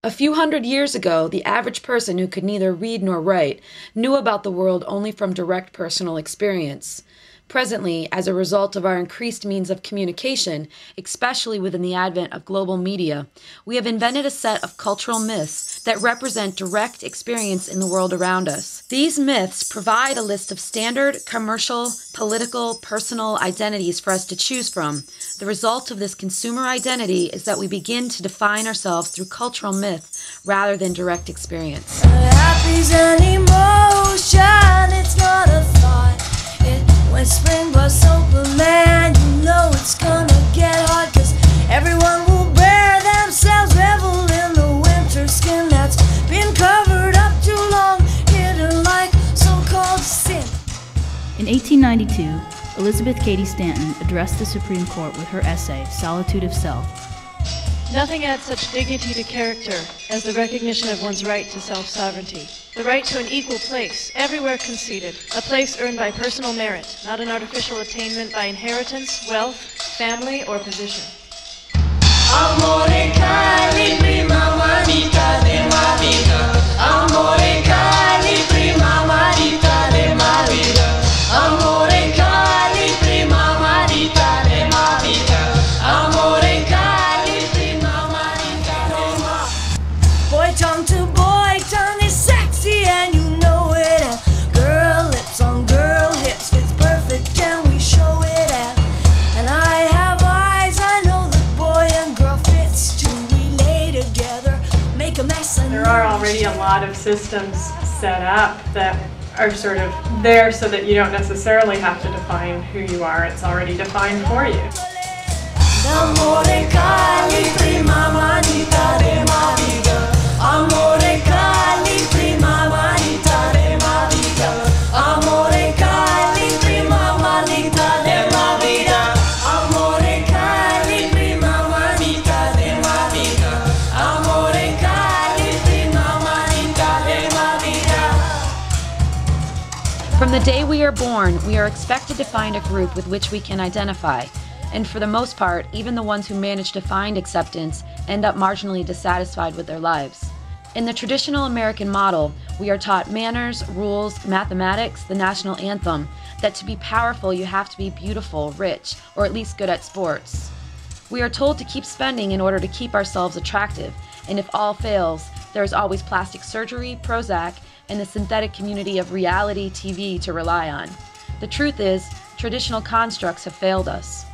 A few hundred years ago, the average person who could neither read nor write knew about the world only from direct personal experience. Presently, as a result of our increased means of communication, especially within the advent of global media, we have invented a set of cultural myths that represent direct experience in the world around us. These myths provide a list of standard, commercial, political, personal identities for us to choose from. The result of this consumer identity is that we begin to define ourselves through cultural myth rather than direct experience. Happy's an emotion, it's not a thought. When spring busts open, man, you know it's gonna get hot, 'cause everyone will bear themselves, revel in the winter skin that's been covered up too long, hidden like so-called sin. In 1892, Elizabeth Cady Stanton addressed the Supreme Court with her essay, Solitude of Self. Nothing adds such dignity to character as the recognition of one's right to self-sovereignty. The right to an equal place, everywhere conceded. A place earned by personal merit, not an artificial attainment by inheritance, wealth, family, or position. Amore cari prima marita de ma vida. Amore cari prima marita de ma vida. Amore cari prima marita de ma vida. Amore cari prima marita de ma. Boy tongue is sexy and you know it. And girl lips on girl hips fits perfect and we show it out. And I have eyes, I know that boy and girl fits to relay together, make a mess. And there are already a lot of systems set up that are sort of there so that you don't necessarily have to define who you are. It's already defined for you. Amore cari prima marita de ma vida. Amore cari prima marita de ma vida. Amore cari prima marita de ma vida. Amore cari prima marita de ma vida. Amore cari prima marita de ma vida. From the day we are born, we are expected to find a group with which we can identify. And for the most part, even the ones who manage to find acceptance end up marginally dissatisfied with their lives. In the traditional American model, we are taught manners, rules, mathematics, the national anthem, that to be powerful you have to be beautiful, rich, or at least good at sports. We are told to keep spending in order to keep ourselves attractive, and if all fails, there is always plastic surgery, Prozac, and the synthetic community of reality TV to rely on. The truth is, traditional constructs have failed us.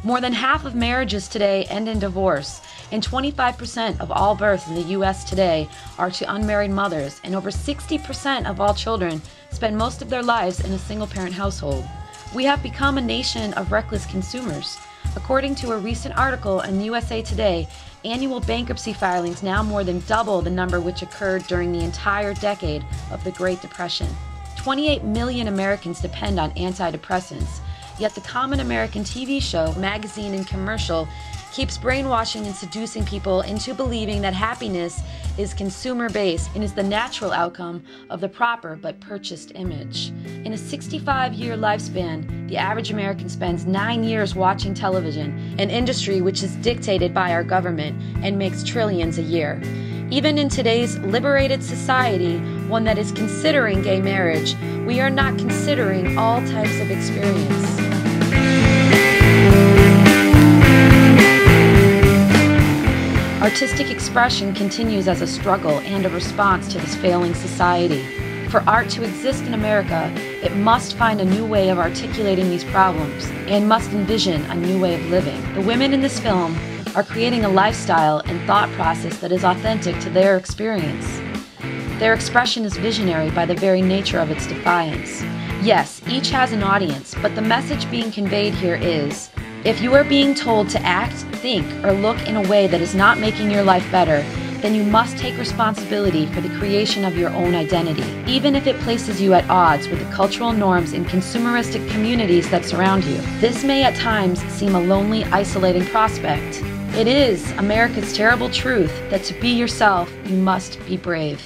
More than half of marriages today end in divorce, and 25% of all births in the U.S. today are to unmarried mothers, and over 60% of all children spend most of their lives in a single-parent household. We have become a nation of reckless consumers. According to a recent article in USA Today, annual bankruptcy filings now more than double the number which occurred during the entire decade of the Great Depression. 28 million Americans depend on antidepressants, yet the common American TV show, magazine, and commercial keeps brainwashing and seducing people into believing that happiness is consumer-based and is the natural outcome of the proper but purchased image. In a 65-year lifespan, the average American spends 9 years watching television, an industry which is dictated by our government and makes trillions a year. Even in today's liberated society, one that is considering gay marriage, we are not considering all types of experience. Artistic expression continues as a struggle and a response to this failing society. For art to exist in America, it must find a new way of articulating these problems and must envision a new way of living. The women in this film are creating a lifestyle and thought process that is authentic to their experience. Their expression is visionary by the very nature of its defiance. Yes, each has an audience, but the message being conveyed here is, if you are being told to act, think, or look in a way that is not making your life better, then you must take responsibility for the creation of your own identity, even if it places you at odds with the cultural norms and consumeristic communities that surround you. This may at times seem a lonely, isolating prospect. It is America's terrible truth that to be yourself, you must be brave.